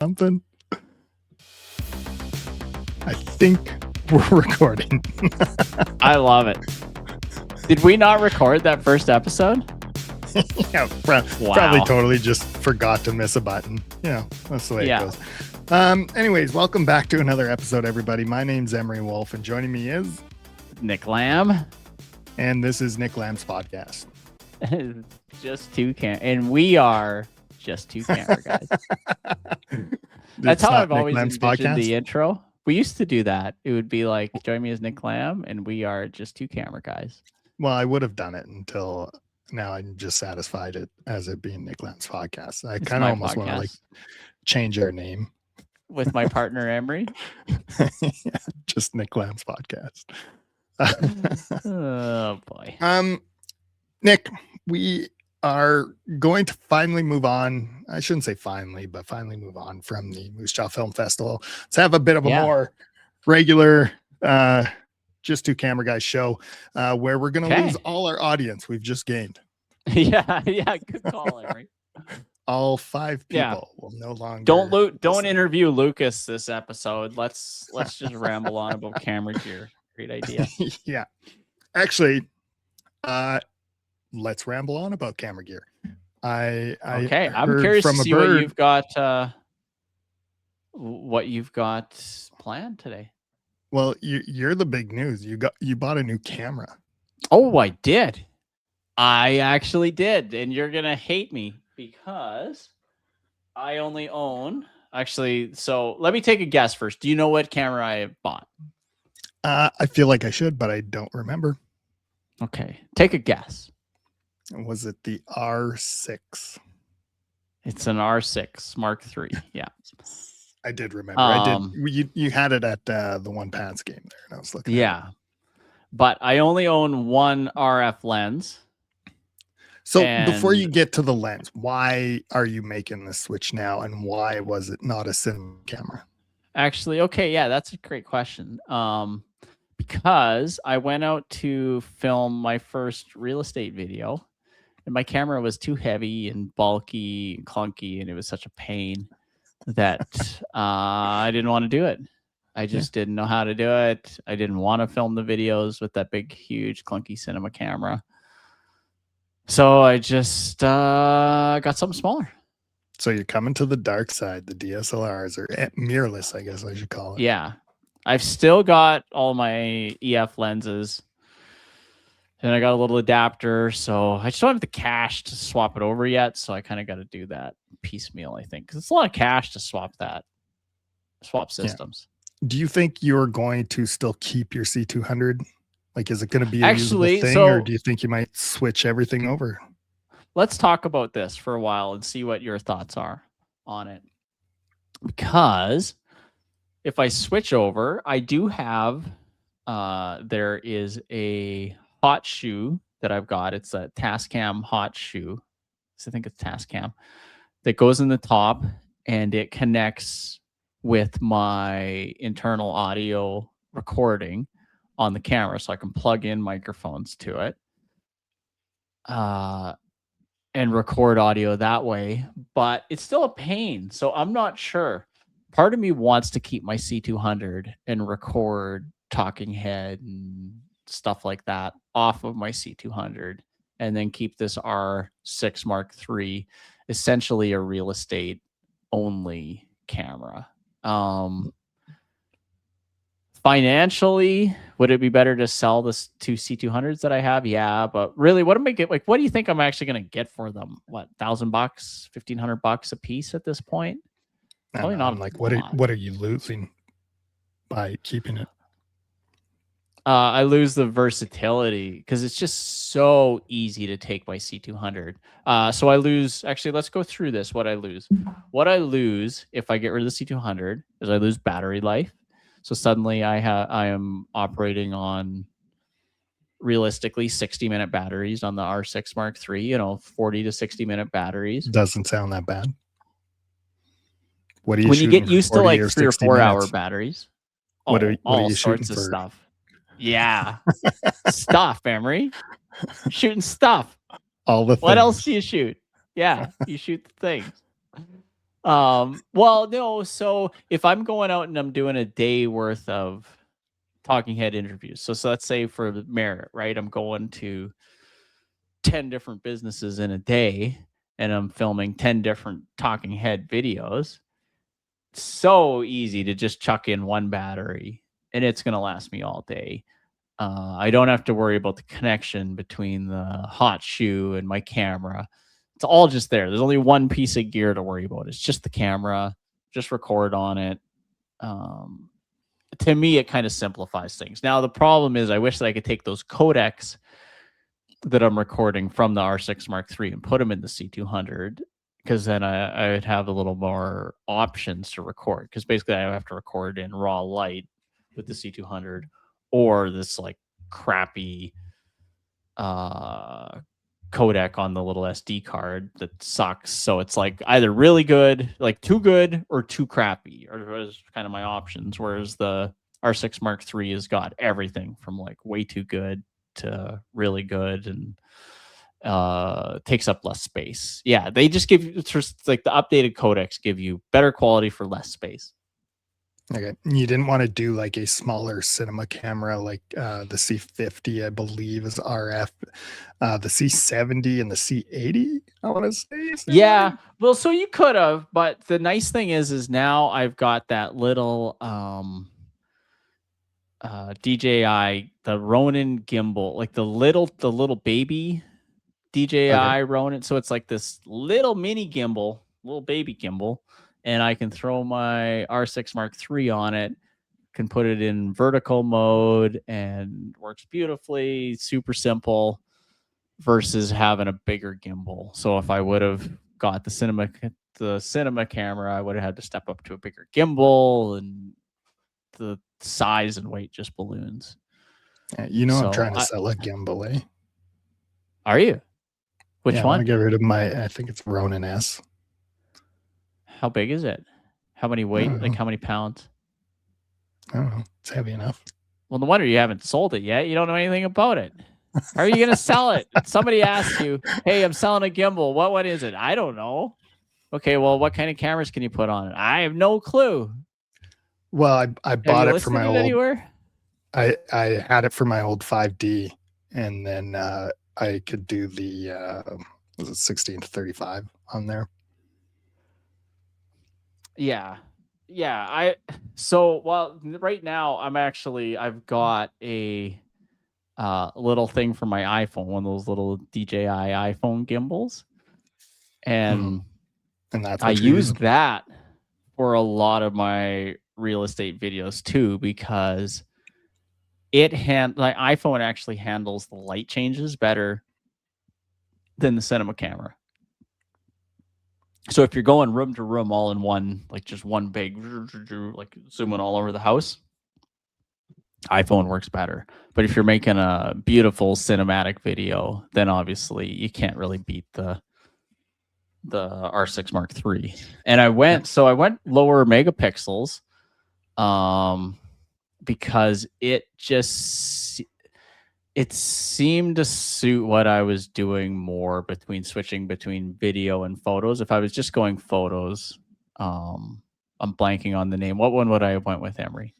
something. I think we're recording. I love it. Did we not record that first episode? Yeah, probably totally just forgot to miss a button. Yeah, that's the way it goes. Anyways, welcome back to another episode, everybody. My name's Emery Wolf, and joining me is Nick Lamb. And this is Nick Lamb's podcast. And we are just two camera guys. That's how I've always envisioned the intro. We used to do that. It would be like, join me as Nick Lamb, and we are just two camera guys. Well, I would have done it until now. I'm just satisfied as it being Nick Lamb's podcast. I kind of almost want to like change our name. With my partner, Emery. Yeah, just Nick Lamb's podcast. Oh, boy. Nick, we are going to finally move on. I shouldn't say finally, but finally move on from the Moose Jaw Film Festival. Let's have a bit of a more regular, just two camera guys show where we're going to lose all our audience we've just gained. Yeah, good call, Emery. All 5 people will no longer. Don't interview Lucas this episode. Let's just ramble on about camera gear. Great idea. Yeah, actually, let's ramble on about camera gear. I'm curious to see what you've got planned today. Well, you're the big news. You bought a new camera. Oh, I did. I actually did, and you're gonna hate me because I only own. Actually, so let me take a guess first. Do you know what camera I bought? I feel like I should, but I don't remember. Okay, take a guess. Was it the R6? It's an R6 Mark III. Yeah, I did remember. I did. You had it at the One Pants game there, and I was looking. Yeah, but I only own one RF lens. So before you get to the lens, why are you making the switch now, and why was it not a cinema camera? Actually, okay, yeah, that's a great question. Because I went out to film my first real estate video, and my camera was too heavy and bulky and clunky, and it was such a pain that I didn't want to do it. I just didn't know how to do it. I didn't want to film the videos with that big, huge, clunky cinema camera. So I just got something smaller. So you're coming to the dark side, the DSLRs, or mirrorless, I guess I should call it. Yeah. I've still got all my EF lenses, and I got a little adapter, so I just don't have the cash to swap it over yet, so I kind of got to do that piecemeal, I think, because it's a lot of cash to swap systems. Yeah. Do you think you're going to still keep your C200? Like, is it going to be a usable thing, or do you think you might switch everything over? Let's talk about this for a while and see what your thoughts are on it. Because if I switch over, I do have, there is a hot shoe that I've got. It's a Tascam hot shoe. So I think it's Tascam that goes in the top, and it connects with my internal audio recording on the camera, so I can plug in microphones to it and record audio that way. But it's still a pain, so I'm not sure. Part of me wants to keep my C200 and record talking head and stuff like that off of my C200, and then keep this R6 Mark III essentially a real estate only camera. Financially, would it be better to sell the 2 C200s that I have? Yeah, but really, what do you think I'm actually going to get for them? What, $1,000, $1,500 a piece at this point? Probably not. Like, what are you losing by keeping it? I lose the versatility because it's just so easy to take my C200. So I lose. Actually, let's go through this. What I lose if I get rid of the C200 is I lose battery life. So suddenly I am operating on realistically 60-minute batteries on the R6 Mark III, 40 to 60-minute batteries. Doesn't sound that bad. What are you when you get used to like 3 or 4 hour batteries? What are you all sorts of stuff. Yeah. Stuff, Emery. Shooting stuff. All the things. What else do you shoot? Yeah, you shoot the things. Well, no. So if I'm going out and I'm doing a day worth of talking head interviews, so let's say for the Merit, right? I'm going to 10 different businesses in a day, and I'm filming 10 different talking head videos. It's so easy to just chuck in one battery, and it's going to last me all day. I don't have to worry about the connection between the hot shoe and my camera. It's all just there. There's only one piece of gear to worry about. It's just the camera. Just record on it. To me, it kind of simplifies things. Now, the problem is I wish that I could take those codecs that I'm recording from the R6 Mark III and put them in the C200, because then I would have a little more options to record, because basically I have to record in raw light with the C200, or this like crappy codec on the little SD card that sucks. So it's like either really good, like too good, or too crappy, or is kind of my options. Whereas the R6 Mark III has got everything from like way too good to really good, and takes up less space. Yeah, they just give you, it's just like the updated codecs give you better quality for less space. Okay. You didn't want to do like a smaller cinema camera like the C50, I believe, is RF. The C70 and the C80, I want to say. Yeah. Well, so you could have, but the nice thing is now I've got that little DJI, the Ronin gimbal, like the little baby DJI Ronin. So it's like this little mini gimbal, little baby gimbal, and I can throw my R6 Mark III on it, can put it in vertical mode, and works beautifully, super simple, versus having a bigger gimbal. So if I would have got the cinema camera, I would have had to step up to a bigger gimbal, and the size and weight just balloons. Yeah, you know, so I'm trying to sell a gimbal, eh? Are you? Which one? I want to get rid of my, I think it's Ronin S. How big is it? How many weight? Like how many pounds? I don't know. It's heavy enough. Well, no wonder you haven't sold it yet. You don't know anything about it. How are you going to sell it? Somebody asks you, hey, I'm selling a gimbal. What is it? I don't know. Okay, well, what kind of cameras can you put on it? I have no clue. Well, I bought it for my old. Anywhere? I had it for my old 5D, and then I could do the was it 16 to 35 on there. Yeah. So right now I've got a little thing for my iPhone, one of those little DJI iPhone gimbals, and that's I use that for a lot of my real estate videos too, because my iPhone actually handles the light changes better than the cinema camera. So if you're going room to room all in one, like just one big, like zooming all over the house, iPhone works better. But if you're making a beautiful cinematic video, then obviously you can't really beat the R6 Mark III. And I went lower megapixels, because it seemed to suit what I was doing more, switching between video and photos. If I was just going photos, I'm blanking on the name. What one would I have went with, Emery?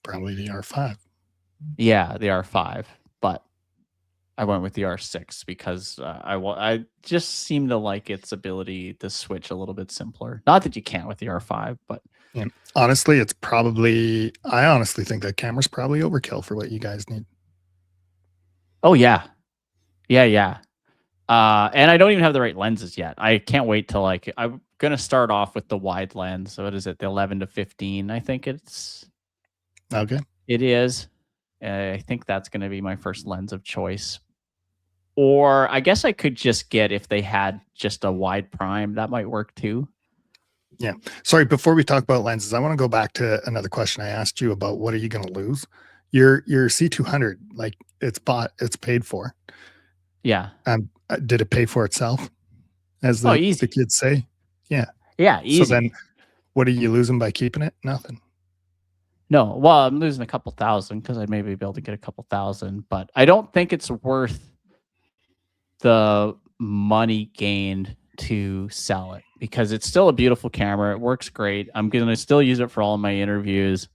Probably the R5. Yeah, the R5. But I went with the R6 because I just seem to like its ability to switch a little bit simpler. Not that you can't with the R5, but yeah, honestly, I honestly think that camera's probably overkill for what you guys need. Oh yeah. And I don't even have the right lenses yet. I can't wait till I'm gonna start off with the wide lens. So what is it? The 11 to 15, I think it's okay. It is. I think that's gonna be my first lens of choice. Or I guess I could just get, if they had just a wide prime, that might work too. Yeah. Sorry, before we talk about lenses, I want to go back to another question I asked you about what are you going to lose? Your C200, like it's paid for. Yeah. Did it pay for itself? As the kids say? Yeah. Yeah, easy. So then what are you losing by keeping it? Nothing. No. Well, I'm losing a couple thousand because I'd maybe be able to get a couple thousand, but I don't think it's worth the money gained to sell it, because it's still a beautiful camera. It works great. I'm going to still use it for all of my interviews.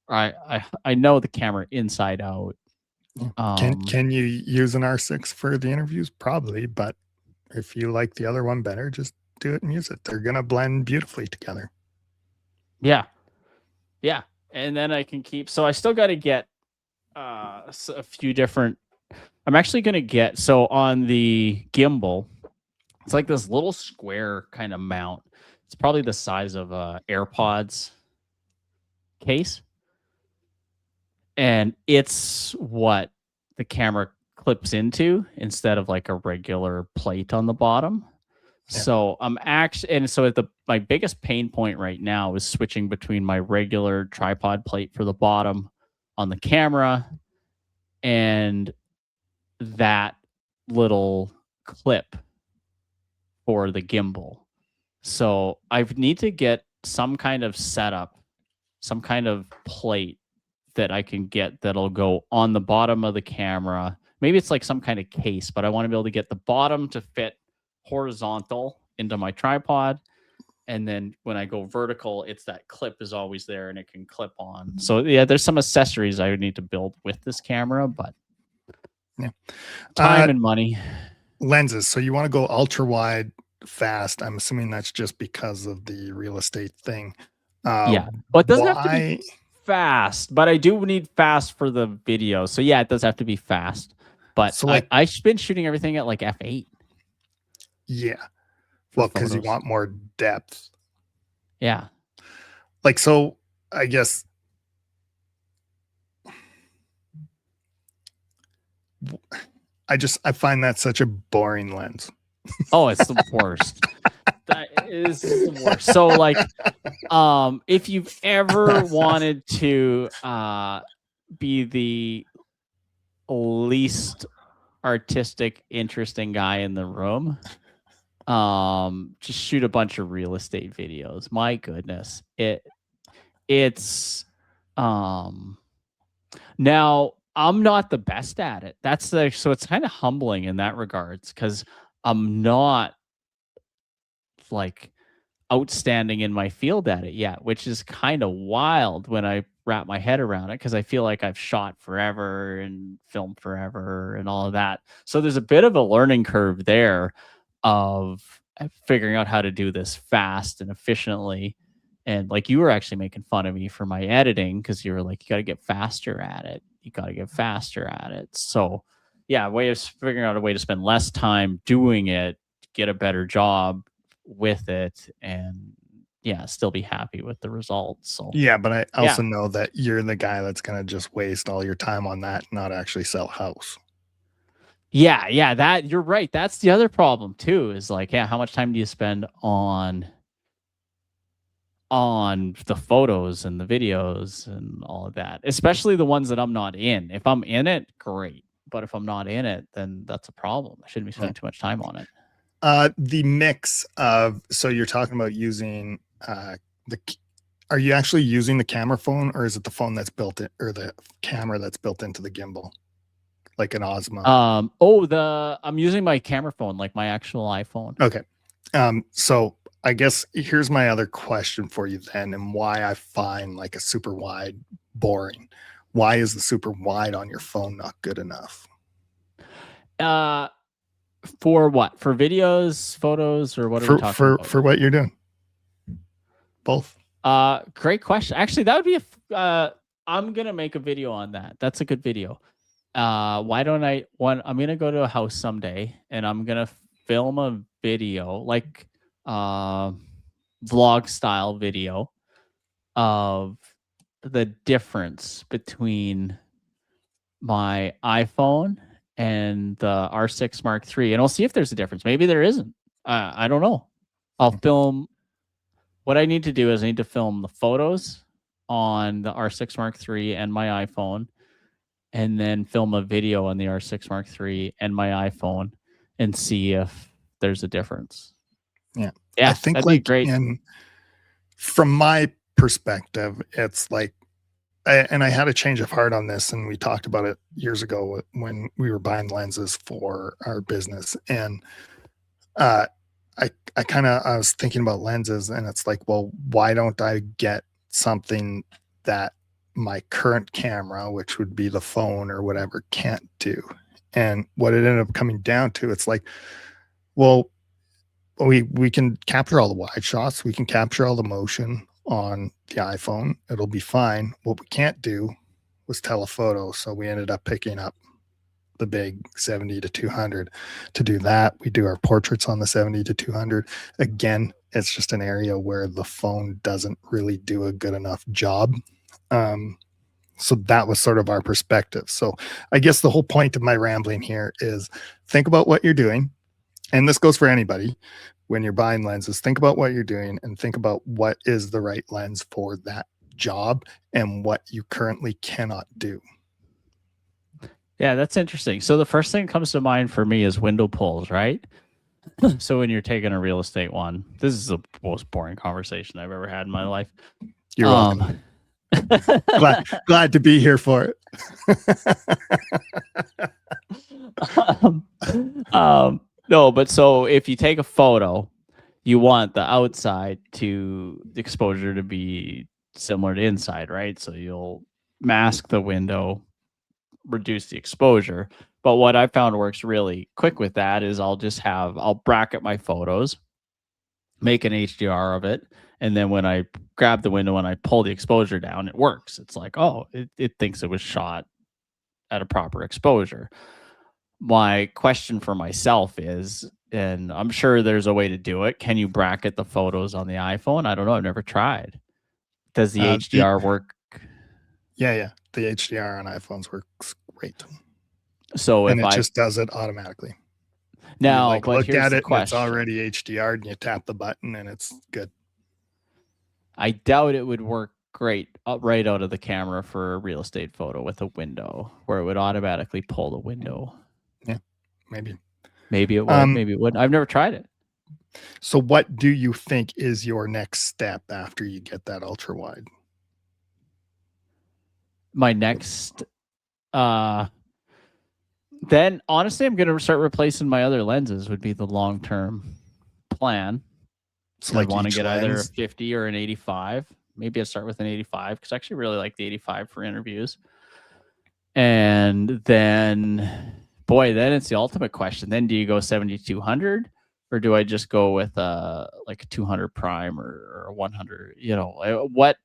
I know the camera inside out. Can you use an R6 for the interviews? Probably, but if you like the other one better, just do it and use it. They're going to blend beautifully together. Yeah. Yeah. And then I can keep, so I still got to get a few different, I'm actually going to get, so on the gimbal, it's like this little square kind of mount. It's probably the size of a AirPods case. And it's what the camera clips into instead of like a regular plate on the bottom. Yeah. So I'm actually, and so my biggest pain point right now is switching between my regular tripod plate for the bottom on the camera and that little clip for the gimbal. So I need to get some kind of setup, some kind of plate that I can get that'll go on the bottom of the camera. Maybe it's like some kind of case, but I want to be able to get the bottom to fit horizontal into my tripod. And then when I go vertical, it's that clip is always there and it can clip on. So yeah, there's some accessories I would need to build with this camera, but yeah, time and money. Lenses. So you want to go ultra wide fast. I'm assuming that's just because of the real estate thing. Yeah, but it doesn't have to be fast, but I do need fast for the video. So yeah, it does have to be fast. But so like, I've been shooting everything at like f8. Yeah. Well, because you want more depth. Yeah. Like, so I guess I find that such a boring lens. Oh, it's the worst. That is the worst. So like, if you've ever wanted to be the least artistic, interesting guy in the room, just shoot a bunch of real estate videos. My goodness. It's now I'm not the best at it. So it's kind of humbling in that regards, because I'm not like outstanding in my field at it yet, which is kind of wild when I wrap my head around it, because I feel like I've shot forever and filmed forever and all of that. So there's a bit of a learning curve there of figuring out how to do this fast and efficiently. And like, you were actually making fun of me for my editing, because you were like, you got to get faster at it. You got to get faster at it. So yeah, way of figuring out a way to spend less time doing it, get a better job with it, and yeah, still be happy with the results. So yeah, but I also know that you're the guy that's going to just waste all your time on that and not actually sell a house. Yeah, that you're right. That's the other problem too, is like, yeah, how much time do you spend on the photos and the videos and all of that, especially the ones that I'm not in. If I'm in it, great. But if I'm not in it, then that's a problem. I shouldn't be spending too much time on it. The mix of, so you're talking about using are you actually using the camera phone, or is it the phone that's built in, or the camera that's built into the gimbal, like an Osmo? I'm using my camera phone, like my actual iPhone. Okay. So I guess here's my other question for you then, and why I find like a super wide boring. Why is the super wide on your phone not good enough? For what? For videos, photos, or what are we talking about? For what you're doing? Both. Great question. Actually, that would be I'm gonna make a video on that. That's a good video. Why don't I'm gonna go to a house someday and I'm gonna film a video, like vlog style video, of the difference between my iPhone and the R6 Mark III, and I'll see if there's a difference. Maybe there isn't. I don't know. I'll film. What I need to do is I need to film the photos on the R6 Mark III and my iPhone, and then film a video on the R6 Mark III and my iPhone, and see if there's a difference. Yeah. I think that'd like be great. And from my perspective, it's like, and I had a change of heart on this, and we talked about it years ago when we were buying lenses for our business. And I was thinking about lenses, and it's like, well, why don't I get something that my current camera, which would be the phone or whatever, can't do? And what it ended up coming down to, it's like, well, we can capture all the wide shots, we can capture all the motion on the iPhone, it'll be fine. What we can't do was telephoto, so we ended up picking up the big 70 to 200 to do that. We do our portraits on the 70 to 200. Again, it's just an area where the phone doesn't really do a good enough job. So that was sort of our perspective. So I guess the whole point of my rambling here is think about what you're doing. And this goes for anybody. When you're buying lenses, think about what you're doing and think about what is the right lens for that job and what you currently cannot do. Yeah, that's interesting. So the first thing that comes to mind for me is window pulls, right? So when you're taking a real estate one, this is the most boring conversation I've ever had in my life. You're welcome. glad to be here for it. No, but so if you take a photo, you want the outside to the exposure to be similar to inside, right? So you'll mask the window, reduce the exposure. But what I found works really quick with that is I'll bracket my photos, make an HDR of it, and then when I grab the window and I pull the exposure down, it works. It's like, oh, it thinks it was shot at a proper exposure. My question for myself is, and I'm sure there's a way to do it, can you bracket the photos on the iPhone? I don't know. I've never tried. Does the HDR work? Yeah. The HDR on iPhones works great. So and it just does it automatically. Now, you look at it, and it's already HDR, and you tap the button, and it's good. I doubt it would work great right out of the camera for a real estate photo with a window, where it would automatically pull the window. Yeah, maybe it would. Maybe it wouldn't. I've never tried it. So, what do you think is your next step after you get that ultra wide? My next, then honestly, I'm going to start replacing my other lenses. Would be the long term plan. So I want to get either a 50 or an 85. Maybe I start with an 85 because I actually really like the 85 for interviews. And then, then it's the ultimate question. Then do you go 70-200, or do I just go with like a 200 prime or a 100? You know, what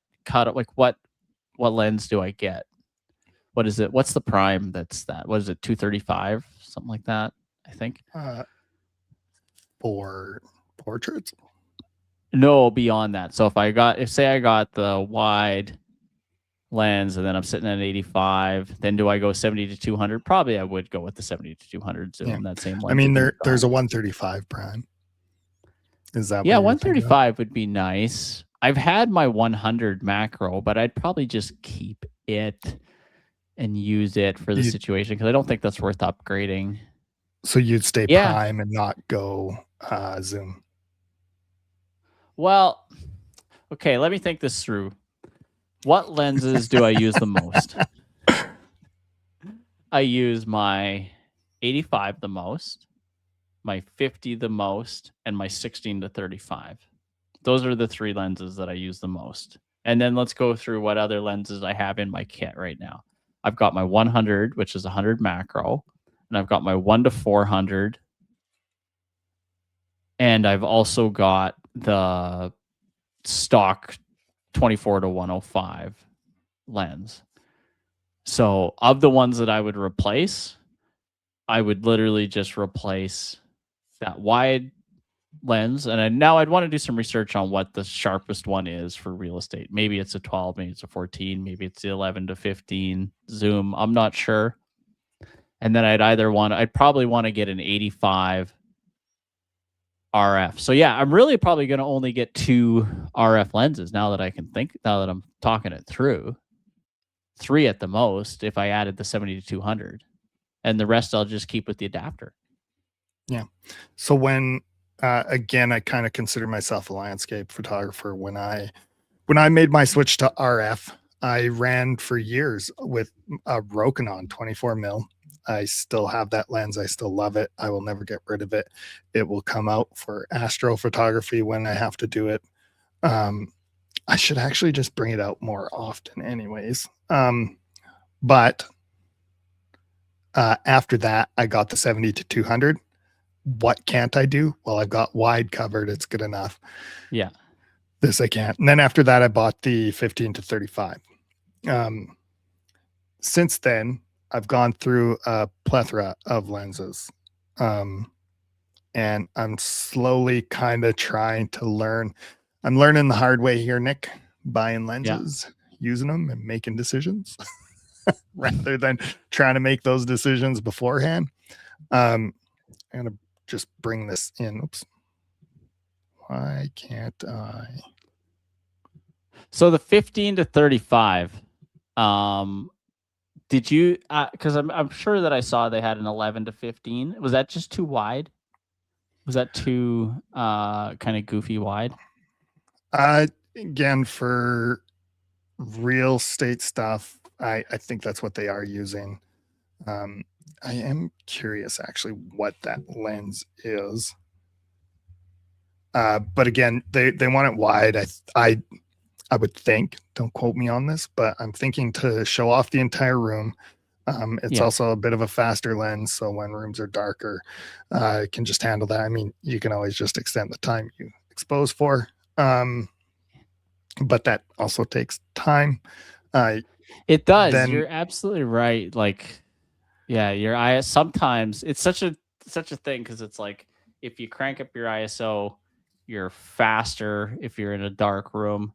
lens do I get? What is it? What's the prime? What is it? 235, something like that, I think. For portraits? No, beyond that. So say I got the wide lens and then I'm sitting at 85, then do I go 70-200? Probably I would go with the 70-200 zoom. Yeah. That same lens. I mean, there's a 135 prime. Is that? Yeah, 135 would be nice. I've had my 100 macro, but I'd probably just keep it and use it for the situation because I don't think that's worth upgrading. So you'd stay prime and not go zoom. Well, okay, let me think this through. What lenses do I use the most? I use my 85 the most, my 50 the most, and my 16-35. Those are the three lenses that I use the most. And then let's go through what other lenses I have in my kit right now. I've got my 100, which is 100 macro, and I've got my 1-400, and I've also got the stock 24-105 lens. So of the ones that I would replace, I would literally just replace that wide lens. And now I'd want to do some research on what the sharpest one is for real estate. Maybe it's a 12, maybe it's a 14, maybe it's the 11-15 zoom. I'm not sure. And then I'd probably want to get an 85 RF. So yeah, I'm really probably going to only get 2 RF lenses now that I'm talking it through. 3 at the most if I added the 70-200, and the rest I'll just keep with the adapter. Yeah. So when again, I kind of consider myself a landscape photographer. When I made my switch to RF, I ran for years with a Rokinon 24 mil. I still have that lens. I still love it. I will never get rid of it. It will come out for astrophotography when I have to do it. I should actually just bring it out more often anyways. But after that, I got the 70 to 200. What can't I do? Well, I've got wide covered. It's good enough. Yeah. This I can't. And then after that, I bought the 15 to 35. Since then, I've gone through a plethora of lenses. And I'm slowly kind of trying to learn. I'm learning the hard way here, Nick, buying lenses, using them and making decisions rather than trying to make those decisions beforehand. I'm going to just bring this in. Oops. Why can't I? So the 15 to 35, did you, because I'm sure that I saw they had an 11 to 15. Was that just too wide? Was that too kind of goofy wide? Again, for real estate stuff, I think that's what they are using. I am curious actually what that lens is. But again, they want it wide. I would think, don't quote me on this, but I'm thinking to show off the entire room. It's also a bit of a faster lens, so when rooms are darker, it can just handle that. I mean, you can always just extend the time you expose for, but that also takes time. It does. You're absolutely right. Like, yeah, your ISO. Sometimes it's such a thing because it's like if you crank up your ISO, you're faster if you're in a dark room.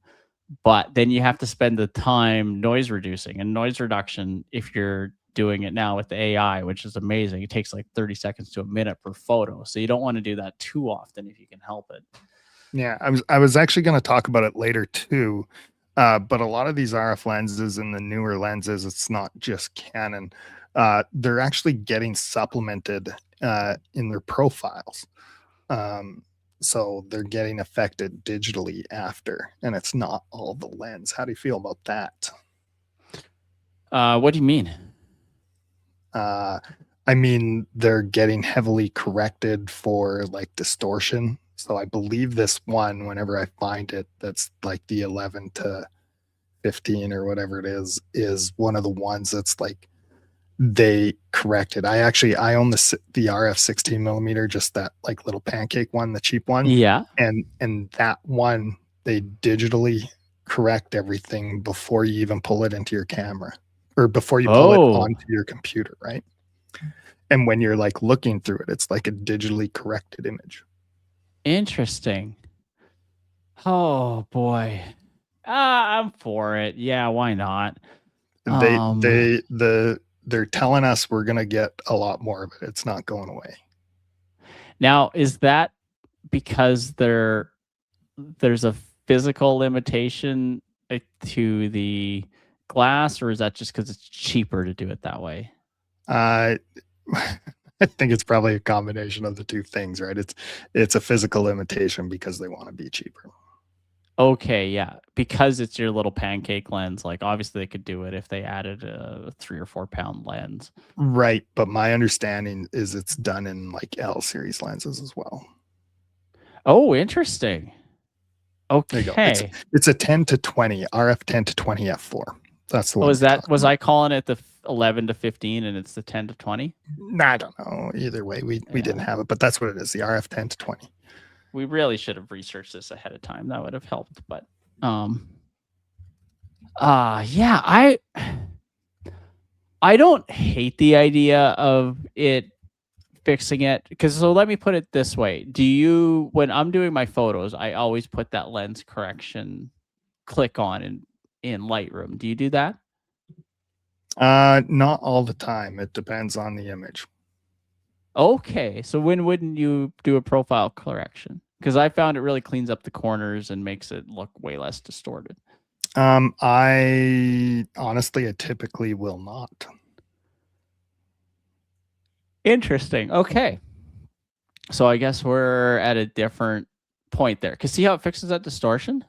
But then you have to spend the time noise reducing, and noise reduction, if you're doing it now with the AI, which is amazing, it takes like 30 seconds to a minute per photo. So you don't want to do that too often if you can help it. Yeah, I was actually going to talk about it later too. But a lot of these RF lenses and the newer lenses, it's not just Canon. They're actually getting supplemented in their profiles. So they're getting affected digitally after, and it's not all the lens. How do you feel about that? What do you mean? I mean, they're getting heavily corrected for like distortion. So I believe this one, whenever I find it, that's like the 11 to 15 or whatever it is one of the ones that's like they corrected. I own the RF 16 millimeter, just that like little pancake one, the cheap one. Yeah. And that one, they digitally correct everything before you even pull it into your camera or before you pull it onto your computer, right? And when you're like looking through it, it's like a digitally corrected image. Interesting. Oh boy. I'm for it. Yeah, why not? They're telling us we're going to get a lot more of it. It's not going away. Now, is that because there's a physical limitation to the glass, or is that just because it's cheaper to do it that way? I think it's probably a combination of the two things, right? It's a physical limitation because they want to be cheaper. Okay, yeah, because it's your little pancake lens. Like, obviously, they could do it if they added a 3 or 4 pound lens, right? But my understanding is it's done in like L series lenses as well. Oh, interesting. Okay, it's a 10 to 20 RF 10 to 20 f4. That's the one. Was I calling it the 11 to 15 and it's the 10 to 20? I don't know. Either way, we didn't have it, but that's what it is. The RF 10 to 20. We really should have researched this ahead of time. That would have helped. But yeah, I don't hate the idea of it fixing it, because so let me put it this way. When I'm doing my photos, I always put that lens correction click on in Lightroom. Do you do that? Not all the time. It depends on the image. Okay, so when wouldn't you do a profile correction? Because I found it really cleans up the corners and makes it look way less distorted. I typically will not. Interesting. Okay. So I guess we're at a different point there. Because see how it fixes that distortion?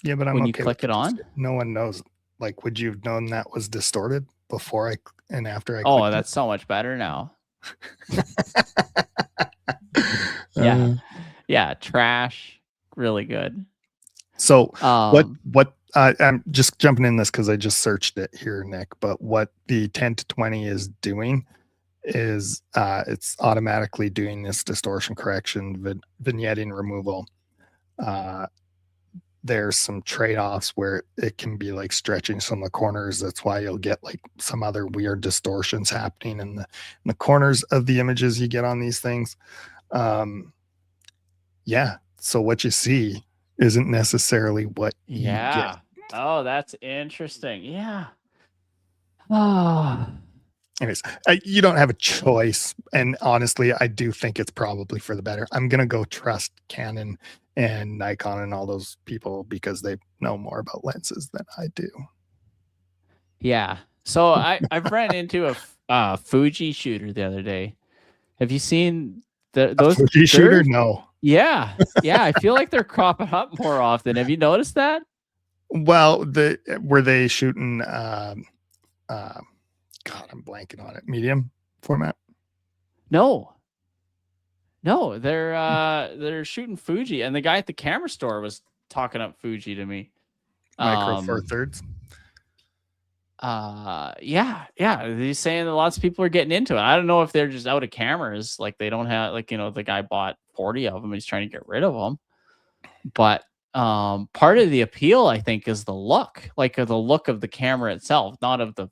Yeah, but when you click it on? No one knows. Like, would you have known that was distorted before and after I Oh, clicked that's so much better now. it? Yeah. Yeah. Trash. Really good. So Um, what I'm just jumping in this because I just searched it here, Nick. But what the 10 to 20 is doing is it's automatically doing this distortion correction, vignetting removal. There's some trade-offs where it can be like stretching some of the corners. That's why you'll get like some other weird distortions happening in the corners of the images you get on these things. Yeah. So what you see isn't necessarily what you get. yeah. Oh, that's interesting. Yeah. Oh. Anyways, you don't have a choice. And honestly, I do think it's probably for the better. I'm going to go trust Canon and Nikon and all those people because they know more about lenses than I do. Yeah. So I've ran into a Fuji shooter the other day. Have you seen those Fuji shooter? No. Yeah. Yeah. I feel like they're cropping up more often. Have you noticed that? Well, were they shooting God, I'm blanking on it. Medium format? No. No, they're shooting Fuji, and the guy at the camera store was talking up Fuji to me. Micro Four Thirds. Yeah, he's saying that lots of people are getting into it. I don't know if they're just out of cameras, like they don't have, like, the guy bought 40 of them and he's trying to get rid of them. But part of the appeal, I think, is the look, like the look of the camera itself, not of the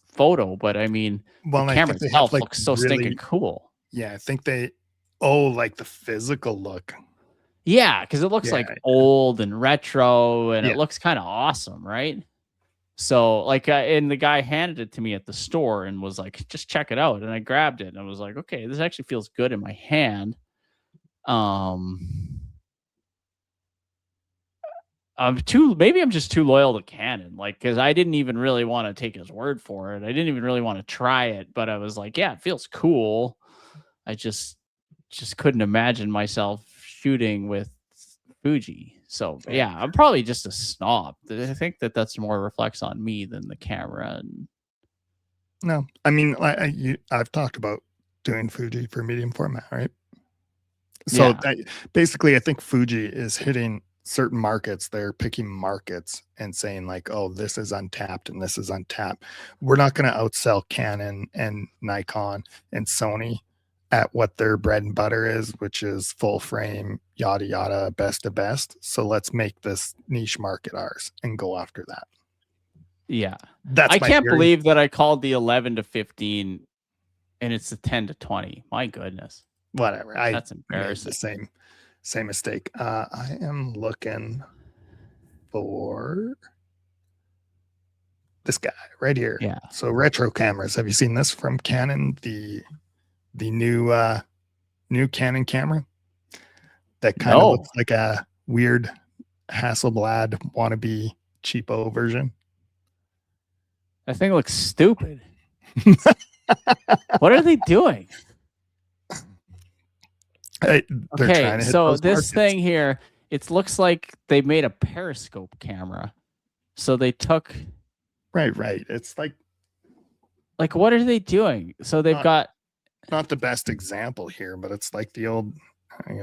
photo, but I mean, the camera itself looks so stinking cool. Yeah, I think like the physical look. Yeah, because it looks like old and retro, and it looks kind of awesome, right? So, like, and the guy handed it to me at the store and was like, "Just check it out." And I grabbed it and I was like, "Okay, this actually feels good in my hand." Maybe I'm just too loyal to Canon, like, because I didn't even really want to take his word for it. I didn't even really want to try it, but I was like, "Yeah, it feels cool." I just couldn't imagine myself shooting with Fuji. So yeah, I'm probably just a snob. I think that's more reflects on me than the camera. And no, I mean, I've talked about doing Fuji for medium format, right? So basically, I think Fuji is hitting certain markets. They're picking markets and saying like, "Oh, this is untapped and this is untapped." We're not going to outsell Canon and Nikon and Sony at what their bread and butter is, which is full frame, yada yada, best of best. So let's make this niche market ours and go after that. Yeah, I can't believe that I called the 11 to 15, and it's the 10 to 20. My goodness, whatever. That's embarrassing. The same mistake. I am looking for this guy right here. Yeah. So retro cameras. Have you seen this from Canon? The new Canon camera that kind of looks like a weird Hasselblad wannabe cheapo version. That thing looks stupid. What are they doing? Okay, so this thing here, it looks like they made a periscope camera. So they took right. It's like what are they doing? So they've got not the best example here, but it's like the old. If I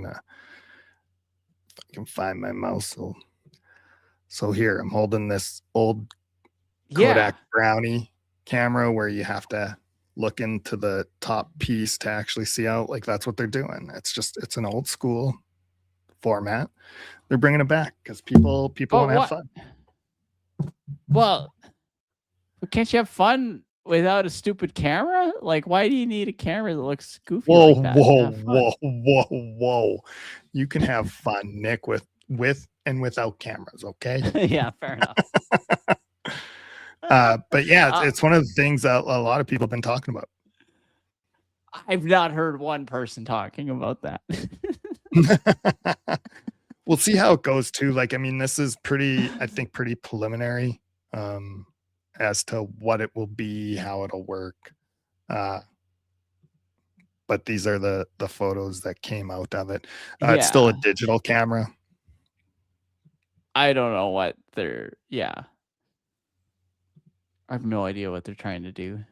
can find my mouse. So here I'm holding this old Kodak Brownie camera where you have to look into the top piece to actually see out. Like that's what they're doing. It's an old school format. They're bringing it back because people want to have fun. Well, can't you have fun without a stupid camera? Like, why do you need a camera that looks goofy? Whoa. You can have fun, Nick, with and without cameras, okay? Yeah, fair enough. But yeah, it's one of the things that a lot of people have been talking about. I've not heard one person talking about that. We'll see how it goes too. Like, I mean, this is pretty preliminary as to what it will be, how it'll work. But these are the photos that came out of it. It's still a digital camera. I don't know what they're. Yeah. I have no idea what they're trying to do.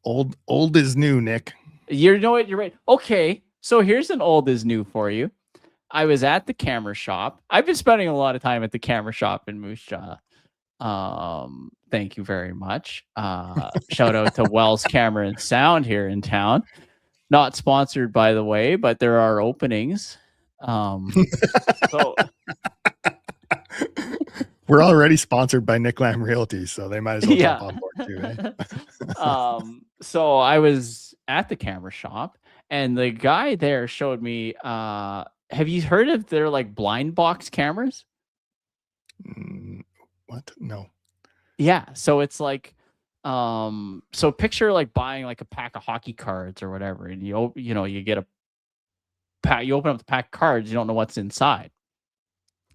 Old is new, Nick. You know what? You're right. Okay, so here's an old is new for you. I was at the camera shop. I've been spending a lot of time at the camera shop in Moose Jaw. Thank you very much. Shout out to Wells Camera and Sound here in town. Not sponsored, by the way, but there are openings. So we're already sponsored by Nick Lamb Realty, so they might as well jump on board too. Eh? So I was at the camera shop, and the guy there showed me. Have you heard of their like blind box cameras? What? No. Yeah. So it's like, so picture like buying like a pack of hockey cards or whatever, and you get a pack. You open up the pack of cards, you don't know what's inside.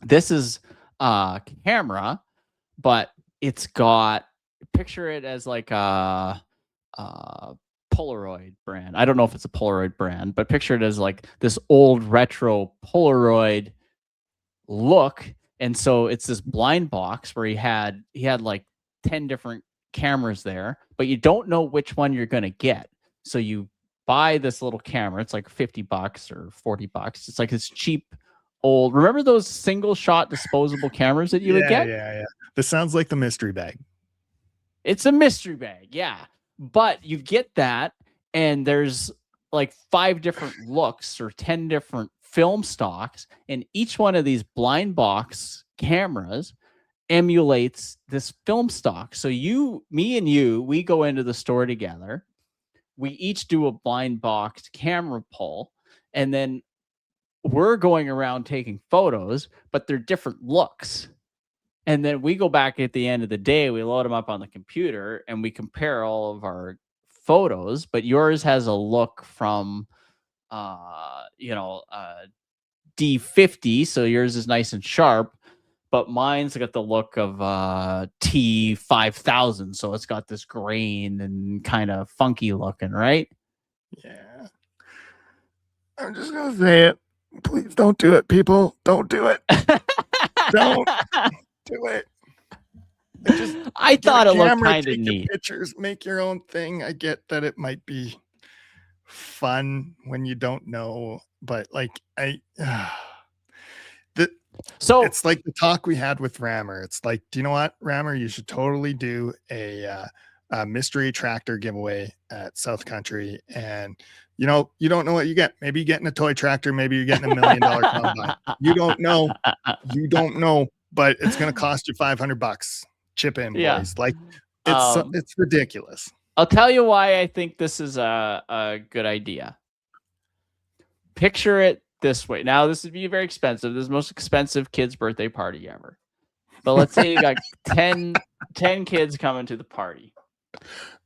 This is a camera, but it's got, picture it as like a Polaroid brand. I don't know if it's a Polaroid brand, but picture it as like this old retro Polaroid look. And so it's this blind box where he had like 10 different cameras there, but you don't know which one you're going to get. So you buy this little camera. It's like $50 or $40. It's like this cheap old, remember those single shot disposable cameras that you would get? Yeah. This sounds like the mystery bag. It's a mystery bag. Yeah. But you get that, and there's like 5 different looks or 10 different film stocks, and each one of these blind box cameras emulates this film stock. So me and you, we go into the store together. We each do a blind box camera pull, and then we're going around taking photos, but they're different looks. And then we go back at the end of the day, we load them up on the computer, and we compare all of our photos. But yours has a look from, D50, so yours is nice and sharp. But mine's got the look of T5000, so it's got this grain and kind of funky looking, right? Yeah. I'm just gonna say it. Please don't do it, people. Don't do it. Don't do it. I thought it looked kind of neat. Pictures, make your own thing. I get that it might be fun when you don't know, but like so it's like the talk we had with Rammer. It's like, do you know what, Rammer? You should totally do a mystery tractor giveaway at South Country, and you don't know what you get. Maybe you're getting a toy tractor, maybe you're getting $1 million combine. You don't know, but it's gonna cost you $500. Chip in, boys. Like it's ridiculous. I'll tell you why I think this is a good idea. Picture it this way. Now, this would be very expensive. This is the most expensive kid's birthday party ever. But let's say you got 10 kids coming to the party.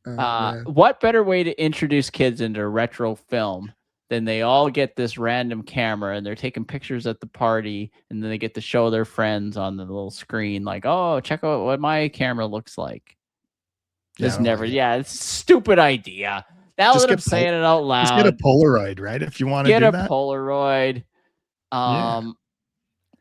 What better way to introduce kids into retro film than they all get this random camera, and they're taking pictures at the party, and then they get to show their friends on the little screen, like, oh, check out what my camera looks like. It's a stupid idea. Now that I'm saying it out loud, just get a Polaroid, right? If you want to get a Polaroid.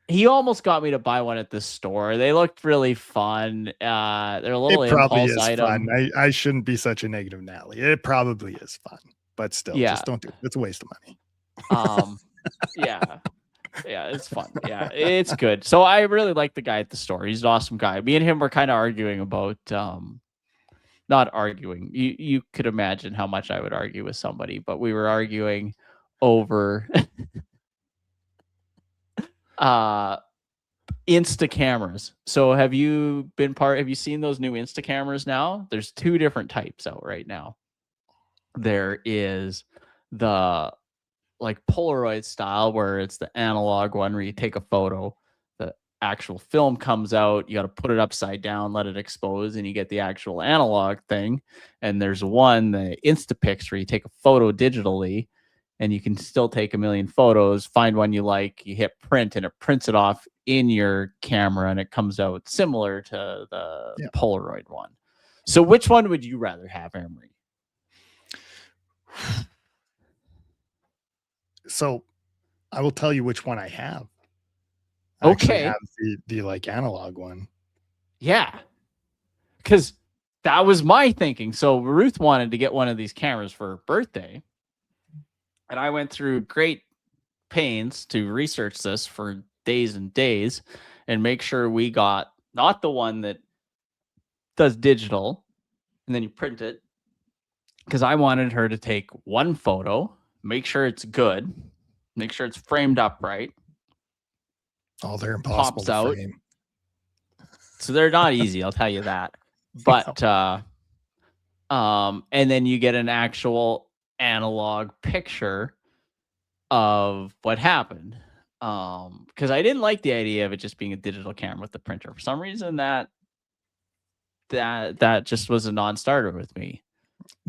He almost got me to buy one at the store. They looked really fun. They're a little impulse item. Fun. I shouldn't be such a negative Natalie. It probably is fun, but still, just don't do it. It's a waste of money. Yeah, it's fun. Yeah, it's good. So I really like the guy at the store. He's an awesome guy. Me and him were kind of arguing about, not arguing. You could imagine how much I would argue with somebody, but we were arguing over Insta cameras. So have you seen those new Insta cameras now? There's 2 different types out right now. There is the like Polaroid style, where it's the analog one where you take a photo, the actual film comes out, you got to put it upside down, let it expose, and you get the actual analog thing. And there's one, the Instapics, where you take a photo digitally, and you can still take 1 million photos, find one you like, you hit print, and it prints it off in your camera, and it comes out similar to the Polaroid one. So which one would you rather have, Emery? So I will tell you which one I have. Okay. I have the like analog one. Yeah. Because that was my thinking. So Ruth wanted to get one of these cameras for her birthday. And I went through great pains to research this for days and days and make sure we got not the one that does digital and then you print it, because I wanted her to take one photo, make sure it's good, make sure it's framed up right. Oh, they're impossible to frame. So they're not easy, I'll tell you that. But and then you get an actual analog picture of what happened. Because I didn't like the idea of it just being a digital camera with the printer. For some reason that just was a non-starter with me.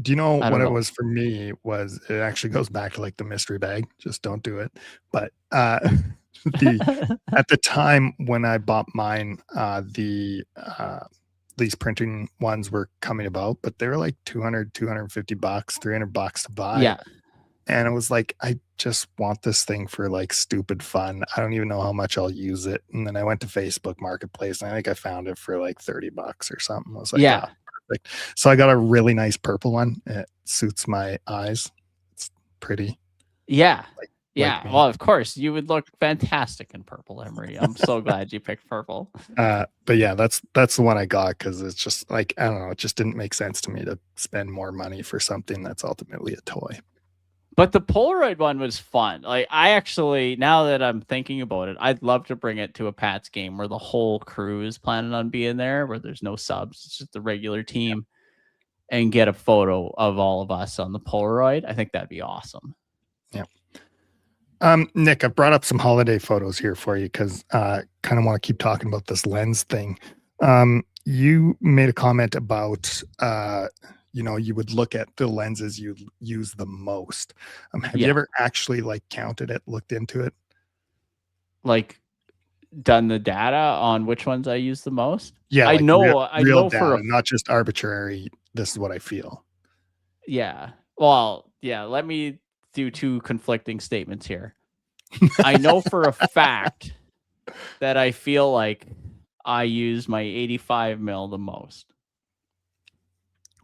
Do you know what it was for me? Was it actually goes back to like the mystery bag? Just don't do it. But at the time when I bought mine, these printing ones were coming about, but they were like $200, $250, $300 to buy. Yeah. And it was like, I just want this thing for like stupid fun. I don't even know how much I'll use it. And then I went to Facebook Marketplace and I think I found it for like $30 or something. I was like, yeah, perfect. So I got a really nice purple one. It suits my eyes. It's pretty. Yeah. Like well, of course, you would look fantastic in purple, Emery. I'm so glad you picked purple. But yeah, that's the one I got because it's just like, I don't know, it just didn't make sense to me to spend more money for something that's ultimately a toy. But the Polaroid one was fun. Like, I actually, now that I'm thinking about it, I'd love to bring it to a Pats game where the whole crew is planning on being there, where there's no subs, it's just the regular team, and get a photo of all of us on the Polaroid. I think that'd be awesome. Yeah. Nick, I've brought up some holiday photos here for you because kind of want to keep talking about this lens thing. You made a comment about you would look at the lenses you use the most. Have you ever actually like counted it, looked into it? Like done the data on which ones I use the most? Yeah, I like know real data, for not just arbitrary. This is what I feel. Yeah. Well, yeah, let me do two conflicting statements here. I know for a fact that I feel like I use my 85 mil the most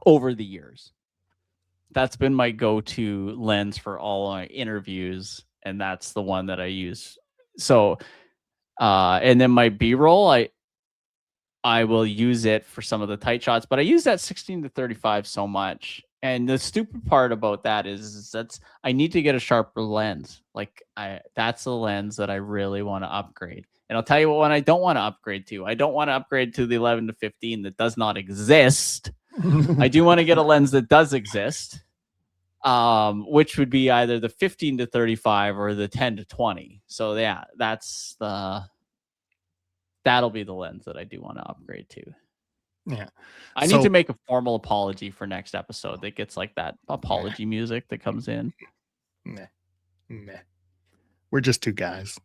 over the years. That's been my go-to lens for all my interviews, and that's the one that I use. So, and then my B-roll, I will use it for some of the tight shots, but I use that 16 to 35 so much. And the stupid part about that is I need to get a sharper lens. Like that's the lens that I really want to upgrade. And I'll tell you what one I don't want to upgrade to. I don't want to upgrade to the 11 to 15 that does not exist. I do want to get a lens that does exist, which would be either the 15 to 35 or the 10 to 20. So yeah, that'll be the lens that I do want to upgrade to. Yeah. I need to make a formal apology for next episode that gets like that apology music that comes in. Meh. We're just two guys.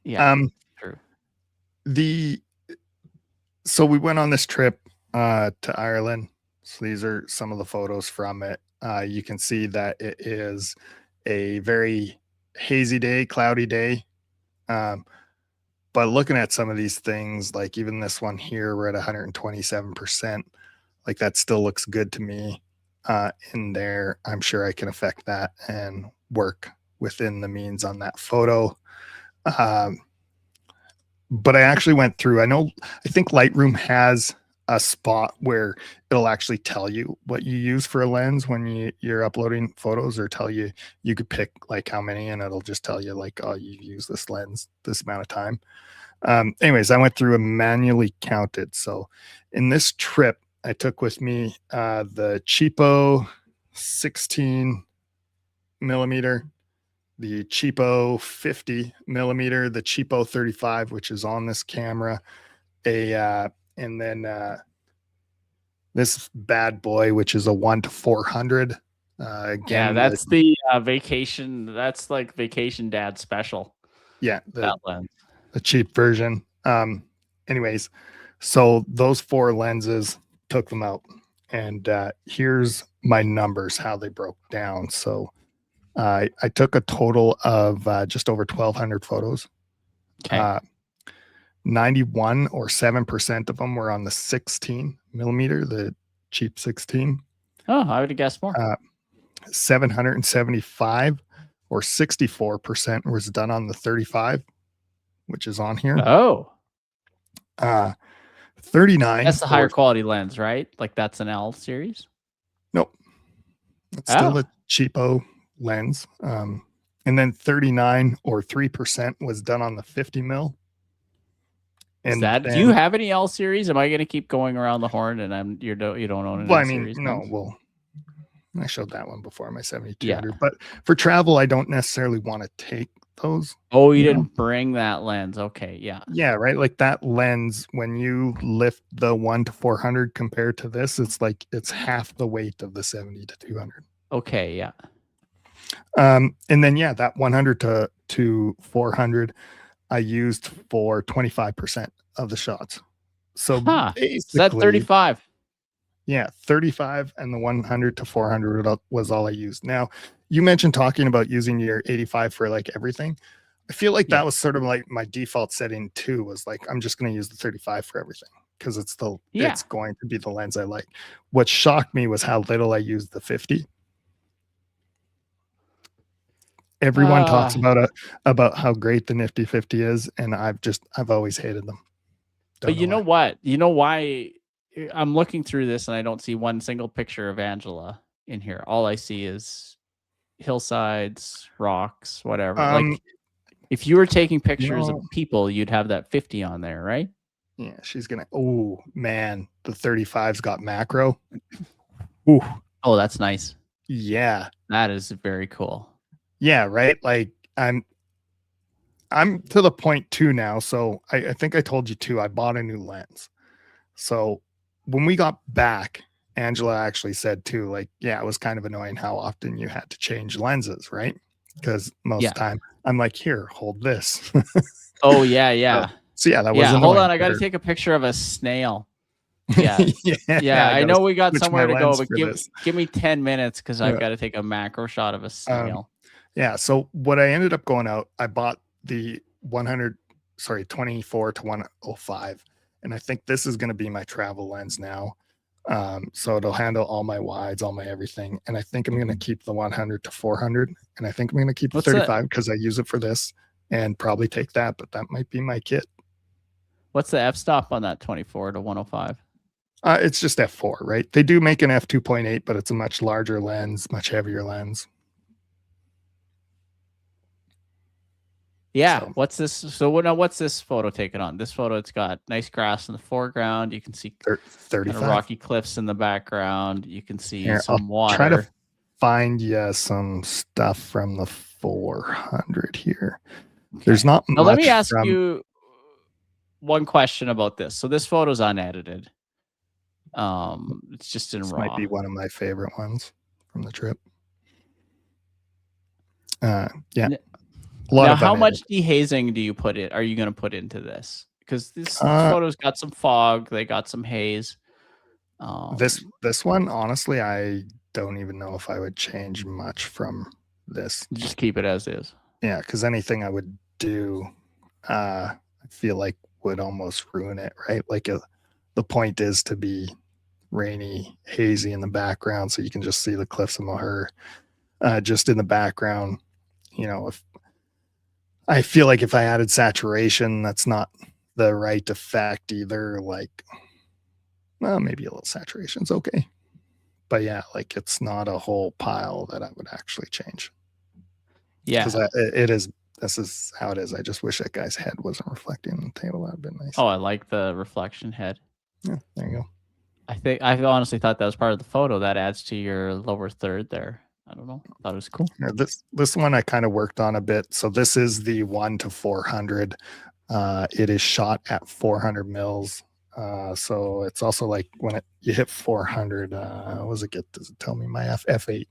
Yeah. True. So we went on this trip to Ireland. So these are some of the photos from it. You can see that it is a very hazy day, cloudy day. But looking at some of these things, like even this one here, we're at 127%. Like that still looks good to me in there. I'm sure I can affect that and work within the means on that photo. But I actually went through, I think Lightroom has a spot where it'll actually tell you what you use for a lens when you're uploading photos, or tell you could pick like how many, and it'll just tell you like, oh, you use this lens this amount of time. Anyways, I went through and manually counted. So in this trip, I took with me the cheapo 16 millimeter, the cheapo 50 millimeter, the cheapo 35, which is on this camera, and then this bad boy, which is a 1:400. Again, yeah, that's the vacation. That's like vacation dad special. Yeah, that lens, the cheap version. Anyways, so those 4 lenses, took them out, and here's my numbers, how they broke down. So I took a total of just over 1,200 photos. Okay. 91 or 7% of them were on the 16 millimeter, the cheap 16. Oh, I would have guessed more. 775 or 64% was done on the 35, which is on here. Oh. 39. That's the higher quality lens, right? Like that's an L series? Nope. It's still a cheapo lens. And then 39 or 3% was done on the 50 mil. And then, do you have any L series? Am I going to keep going around the horn and you don't own an L series? No, lens? Well, I showed that one before, my 7200. But for travel, I don't necessarily want to take those. Oh, you didn't bring that lens. Okay, yeah. Yeah, right. Like that lens, when you lift the 1-400 compared to this, it's half the weight of the 70-200. Okay, yeah. And then that 100 to 400 I used for 25% of the shots. So basically, is that 35? Yeah, 35 and the 100 to 400 was all I used. Now, you mentioned talking about using your 85 for like everything. I feel like that was sort of like my default setting too, was like, I'm just going to use the 35 for everything because it's going to be the lens I like. What shocked me was how little I used the 50. Everyone talks about how great the Nifty 50 is, and I've always hated them. But you know what? You know why I'm looking through this and I don't see one single picture of Angela in here. All I see is hillsides, rocks, whatever. Like if you were taking pictures of people, you'd have that 50 on there, right? Yeah, she's gonna. Oh man, the 35's got macro. Ooh. Oh, that's nice. Yeah, that is very cool. Yeah, right. Like I'm to the point too now. So I think I told you too. I bought a new lens. So when we got back, Angela actually said too, like, yeah, it was kind of annoying how often you had to change lenses, right? Because most of the time I'm like, here, hold this. Oh yeah. So that was hold on. I got to take a picture of a snail. Yeah. I know we got somewhere to go, but give me 10 minutes because I've got to take a macro shot of a snail. So what I ended up going out, I bought the 24 to 105. And I think this is going to be my travel lens now. So it'll handle all my wides, all my everything. And I think I'm going to keep the 100 to 400. And I think I'm going to keep the 35 because I use it for this and probably take that, but that might be my kit. What's the f-stop on that 24 to 105? It's just f4, right? They do make an f2.8, but it's a much larger lens, much heavier lens. Yeah. So, what's this? So now what's this photo taken on? This photo, it's got nice grass in the foreground. You can see 35 kind of rocky cliffs in the background. You can see some water. Try to find some stuff from the 400 here. Okay. There's not much. Now let me ask you one question about this. So this photo's unedited. It's just in raw. Might be one of my favorite ones from the trip. Yeah. Now, how much dehazing do you put it? Are you going to put into this? Because this photo's got some fog. They got some haze. This one, honestly, I don't even know if I would change much from this. Just keep it as is. Yeah, because anything I would do, I feel like would almost ruin it, right? Like the point is to be rainy, hazy in the background, so you can just see the cliffs of Moher just in the background. If I feel like if I added saturation, that's not the right effect either. Like, well, maybe a little saturation's okay. But yeah, like it's not a whole pile that I would actually change. Yeah. Because this is how it is. I just wish that guy's head wasn't reflecting on the table. That would have been nice. Oh, I like the reflection head. Yeah, there you go. I honestly thought that was part of the photo. That adds to your lower third there. I don't know. I thought it was cool. Yeah, this one I kind of worked on a bit. So this is the 1 to 400. It is shot at 400 mils. So it's also like when you hit 400, what does it get? Does it tell me my f8?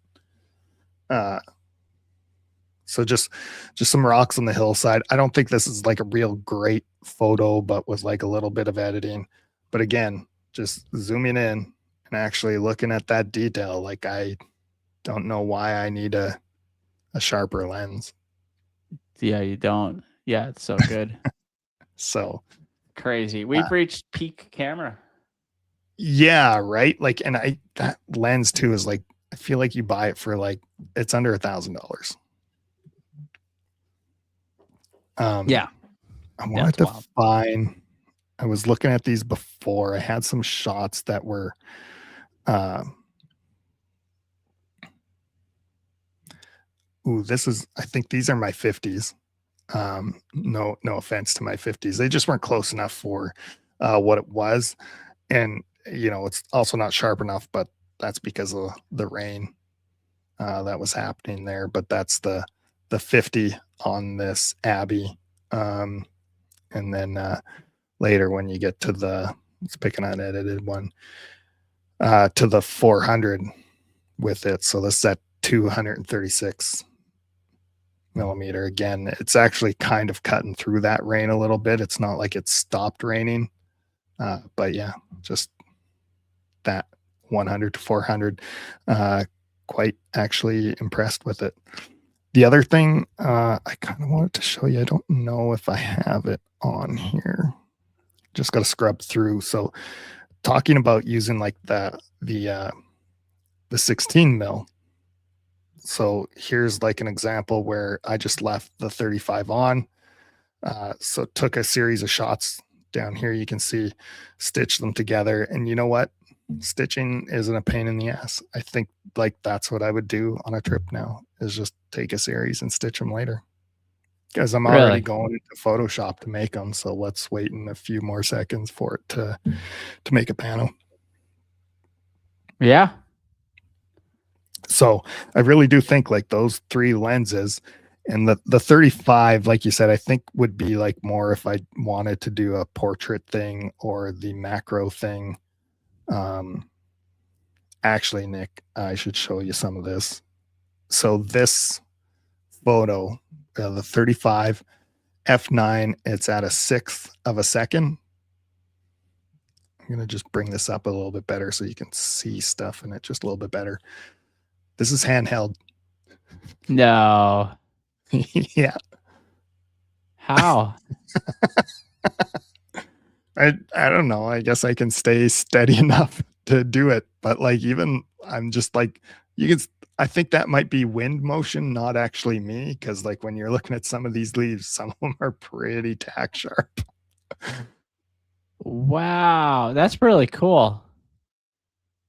So just some rocks on the hillside. I don't think this is like a real great photo, but with like a little bit of editing. But again, just zooming in and actually looking at that detail, like I don't know why I need a sharper lens. Yeah, you don't. Yeah, it's so good. So crazy. We've reached peak camera. Yeah, right. Like, and that lens too is like, I feel like you buy it for like, it's under $1,000. Yeah. I wanted to find, I was looking at these before. I had some shots that were, this is, I think these are my 50s. No offense to my 50s. They just weren't close enough for what it was. And, it's also not sharp enough, but that's because of the rain that was happening there. But that's the 50 on this Abbey. And then later when you get to let's pick an unedited one, to the 400 with it. So this is at 236 millimeter. Again, it's actually kind of cutting through that rain a little bit. It's not like it's stopped raining. But yeah, just that 100 to 400. Quite actually impressed with it. The other thing I kind of wanted to show you, I don't know if I have it on here. Just got to scrub through. So talking about using like the 16 mil. So here's like an example where I just left the 35 on. So took a series of shots down here. You can see, stitch them together. And you know what? Stitching isn't a pain in the ass. I think like that's what I would do on a trip now, is just take a series and stitch them later. Because I'm already going into Photoshop to make them. So let's wait in a few more seconds for it to make a panel. Yeah. So I really do think like those 3 lenses, and the 35, like you said, I think would be like more if I wanted to do a portrait thing or the macro thing. Actually, Nick, I should show you some of this. So this photo, the 35 f9, it's at 1/6 of a second. I'm going to just bring this up a little bit better so you can see stuff in it just a little bit better. This is handheld. No. Yeah. How? I don't know. I guess I can stay steady enough to do it. But like, even I'm just like, I think that might be wind motion, not actually me. Cause like when you're looking at some of these leaves, some of them are pretty tack sharp. Wow. That's really cool.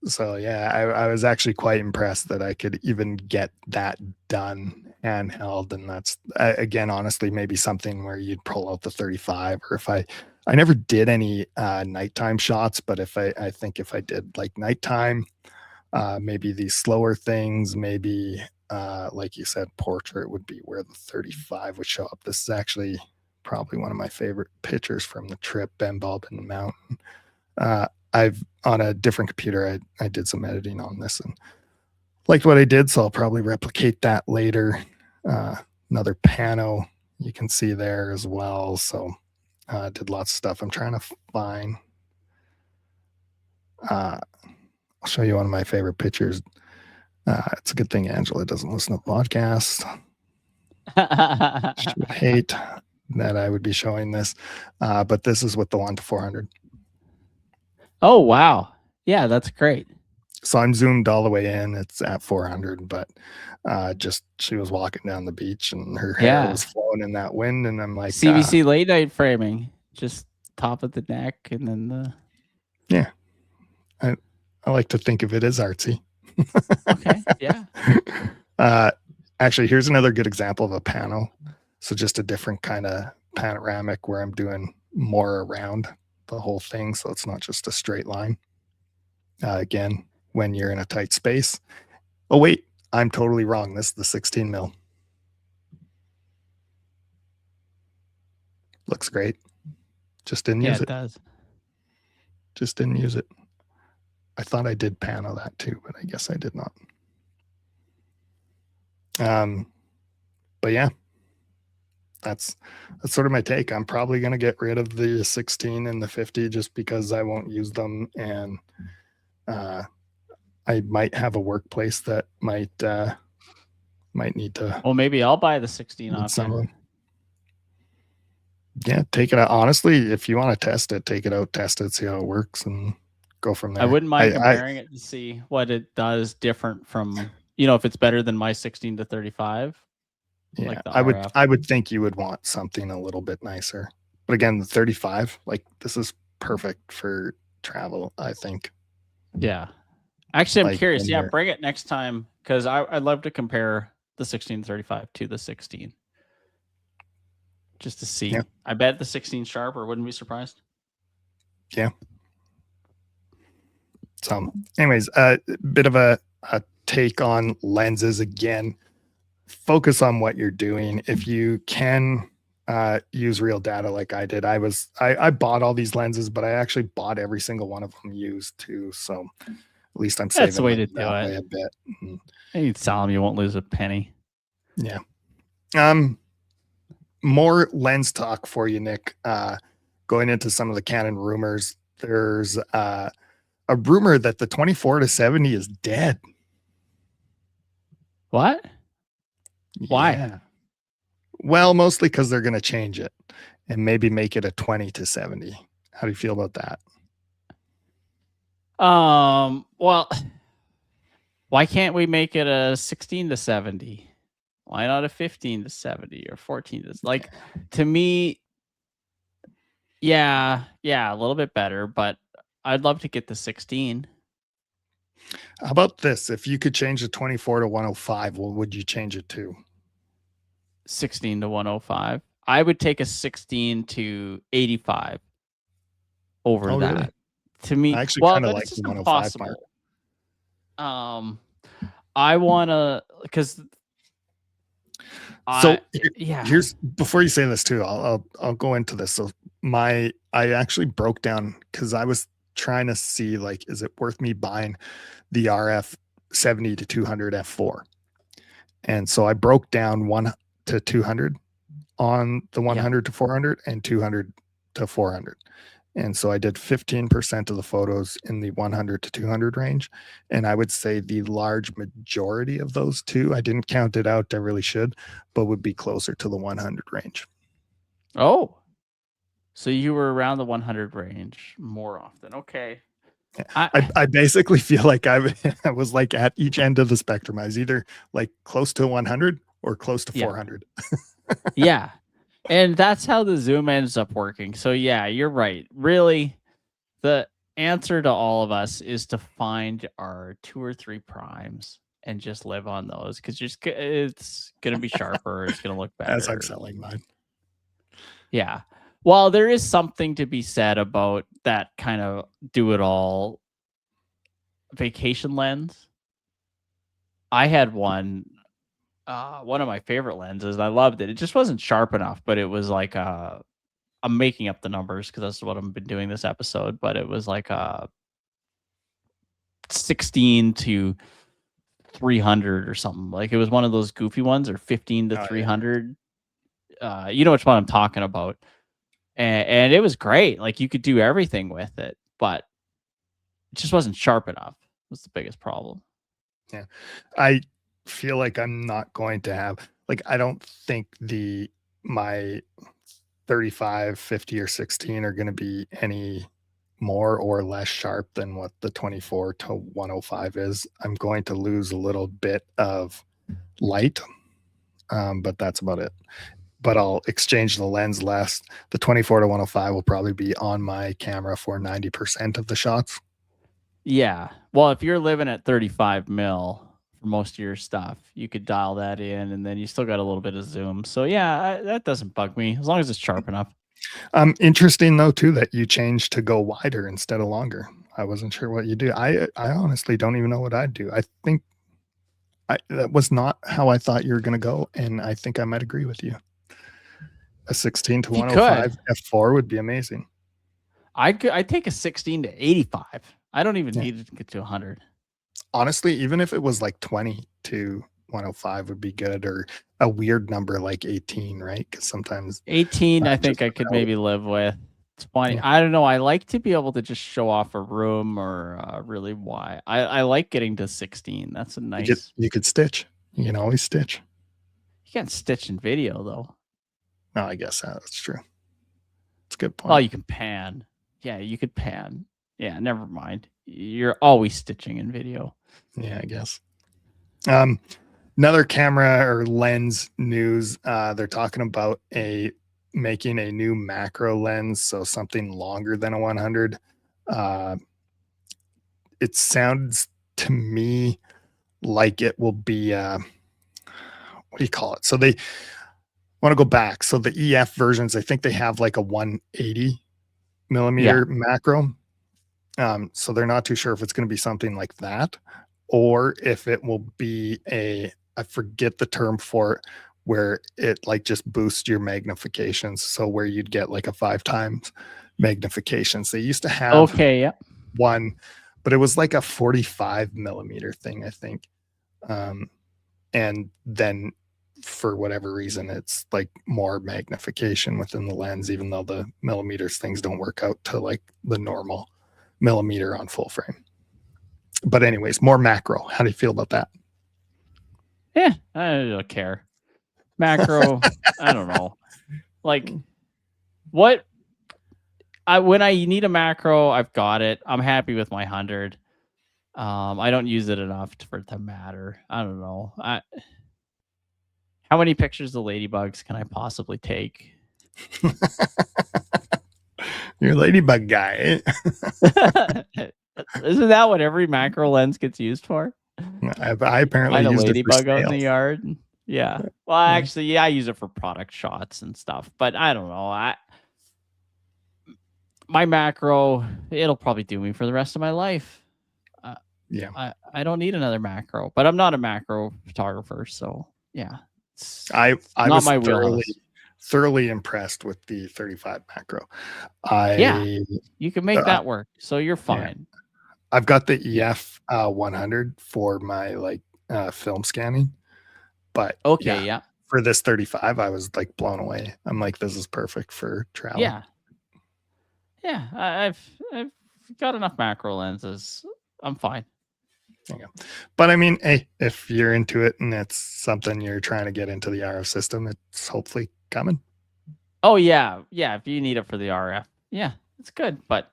So yeah, I was actually quite impressed that I could even get that done handheld. And that's, again, honestly, maybe something where you'd pull out the 35, or if I never did any nighttime shots, but I think if I did like nighttime, maybe these slower things, maybe like you said, portrait would be where the 35 would show up. This is actually probably one of my favorite pictures from the trip, Ben Bob in the mountain. I've on a different computer, I did some editing on this and liked what I did, so I'll probably replicate that later. Another pano you can see there as well. So did lots of stuff. I'm trying to find. I'll show you one of my favorite pictures. It's a good thing Angela doesn't listen to podcasts. She would hate that I would be showing this, but this is with the 1-400. Oh, wow. Yeah, that's great. So I'm zoomed all the way in. It's at 400, but just she was walking down the beach and her hair was flowing in that wind. And I'm like, CBC late night framing, just top of the neck and then the. Yeah. I like to think of it as artsy. Okay. Yeah. Actually, here's another good example of a panel. So just a different kind of panoramic where I'm doing more around the whole thing. So it's not just a straight line. Again, when you're in a tight space. Oh, wait, I'm totally wrong. This is the 16 mil. Looks great. Just didn't use it. Yeah, it does. Just didn't use it. I thought I did pano that too, but I guess I did not. But yeah, that's sort of my take. I'm probably going to get rid of the 16 and the 50 just because I won't use them. And I might have a workplace that might need to. Well, maybe I'll buy the 16 off you. Yeah, take it out. Honestly, if you want to test it, take it out, test it, see how it works, and go from there. I wouldn't mind comparing it to see what it does different from, if it's better than my 16 to 35. Yeah, like the I RF. would think you would want something a little bit nicer. But again, the 35, like this is perfect for travel, I think. Yeah. Actually, I'm Like, curious. Yeah, bring it next time because I'd love to compare the 16 to 35 to the 16. Just to see. Yeah. I bet the 16 sharper, wouldn't be surprised. Yeah. So anyways, a bit of a take on lenses again. Focus on what you're doing. If you can use real data like I did, I bought all these lenses, but I actually bought every single one of them used too. So at least I'm saving That's the way to do that it. way a bit. Mm-hmm. And you tell them you won't lose a penny. Yeah. More lens talk for you, Nick. Going into some of the Canon rumors, there's a rumor that the 24-70 is dead. What? Why? Yeah. Well, mostly because they're going to change it and maybe make it a 20-70. How do you feel about that? Well, why can't we make it a 16-70? Why not a 15-70 or 14 to like? To me, yeah, a little bit better, but I'd love to get the 16. How about this? If you could change the 24 to 105, what would you change it to? 16 to 105. I would take a 16 to 85 over that. Really? To me, I actually kind of like the 105 mark. I want to, because here's, before you say this too, I'll go into this. So I actually broke down because I was trying to see, like, is it worth me buying the RF 70 to 200 f4? And so I broke down 1 to 200 on the 100 to 400 and 200 to 400. And so I did 15% of the photos in the 100 to 200 range. And I would say the large majority of those two, I didn't count it out, I really should, but would be closer to the 100 range. Oh, so you were around the 100 range more often. Okay. I basically feel like I was like at each end of the spectrum. I was either like close to 100 or close to 400. Yeah. And that's how the zoom ends up working. So yeah, you're right. Really, the answer to all of us is to find our 2 or 3 primes and just live on those, because it's going to be sharper. It's going to look better. As I'm selling mine. Yeah. Well, there is something to be said about that kind of do-it-all vacation lens. I had one of my favorite lenses. I loved it. It just wasn't sharp enough, but it was like I'm making up the numbers because that's what I've been doing this episode, but it was like 16 to 300 or something. Like it was one of those goofy ones, or 15 to 300. Yeah. You know which one I'm talking about. And it was great. Like you could do everything with it, but it just wasn't sharp enough. Was the biggest problem. Yeah. I feel like I'm not going to have, like, I don't think my 35, 50, or 16 are going to be any more or less sharp than what the 24 to 105 is. I'm going to lose a little bit of light, but that's about it. But I'll exchange the lens less. The 24 to 105 will probably be on my camera for 90% of the shots. Yeah. Well, if you're living at 35 mil for most of your stuff, you could dial that in, and then you still got a little bit of zoom. So yeah, that doesn't bug me as long as it's sharp enough. Interesting though too that you changed to go wider instead of longer. I wasn't sure what you do. I honestly don't even know what I'd do. I think that was not how I thought you were going to go, and I think I might agree with you. A 16 to 105 f4 would be amazing. I'd take a 16 to 85. I don't even need it to get to 100. Honestly, even if it was like 20 to 105 would be good, or a weird number like 18, right? Because sometimes 18, I think I could maybe live with. 20, I don't know. I like to be able to just show off a room, or really wide. I like getting to 16. That's a nice. You could stitch. You can always stitch. You can't stitch in video though. No, I guess that's true. It's a good point. Well, you can pan. Yeah, you could pan. Yeah, never mind. You're always stitching in video. Yeah, I guess. Another camera or lens news. They're talking about making a new macro lens, so something longer than a 100. It sounds to me like it will be what do you call it? So they want to go back. So the EF versions, I think they have like a 180 millimeter macro. So they're not too sure if it's going to be something like that, or if it will be I forget the term for it, where it like just boosts your magnifications. So where you'd get like a 5 times magnifications. They used to have one, but it was like a 45 millimeter thing, I think. And then for whatever reason, it's like more magnification within the lens, even though the millimeters things don't work out to like the normal millimeter on full frame. But anyways, more macro. How do you feel about that? Yeah, I don't care. Macro, I don't know. Like when I need a macro, I've got it. I'm happy with my 100. I don't use it enough for it to matter. I don't know. How many pictures of ladybugs can I possibly take? You're a ladybug guy. Isn't that what every macro lens gets used for? I apparently find a used ladybug out in the sales. yard. Yeah. Well, actually, yeah, I use it for product shots and stuff. But I don't know. My macro, it'll probably do me for the rest of my life. Yeah. I don't need another macro, but I'm not a macro photographer, so yeah. I not was my wheelhouse. thoroughly impressed with the 35 macro. You can make that work, so you're fine. Yeah. I've got the EF 100 for my like film scanning, but for this 35, I was like blown away. I'm like, this is perfect for travel. Yeah. I've got enough macro lenses. I'm fine. Yeah. But I mean, hey, if you're into it and it's something you're trying to get into the RF system, it's hopefully coming. Oh yeah. If you need it for the RF, it's good. But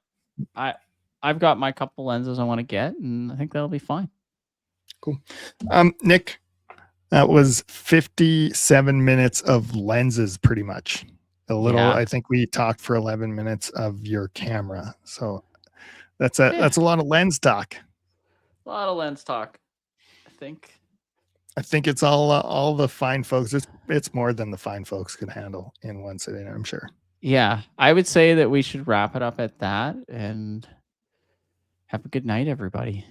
I've got my couple lenses I want to get, and I think that'll be fine. Cool. Nick, that was 57 minutes of lenses, pretty much. I think we talked for 11 minutes of your camera. So that's a lot of lens talk. A lot of lens talk, I think. It's all the fine folks. It's more than the fine folks could handle in one sitting, I'm sure. Yeah, I would say that we should wrap it up at that, and have a good night, everybody.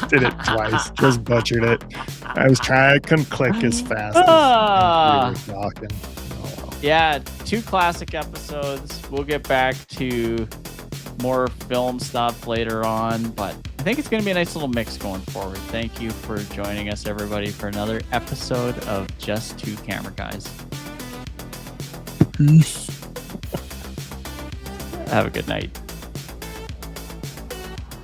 Did it twice. Just butchered it. I couldn't click as fast as you were talking. Yeah, 2 classic episodes. We'll get back to more film stuff later on, but I think it's going to be a nice little mix going forward. Thank you for joining us, everybody, for another episode of Just Two Camera Guys. Peace. Have a good night.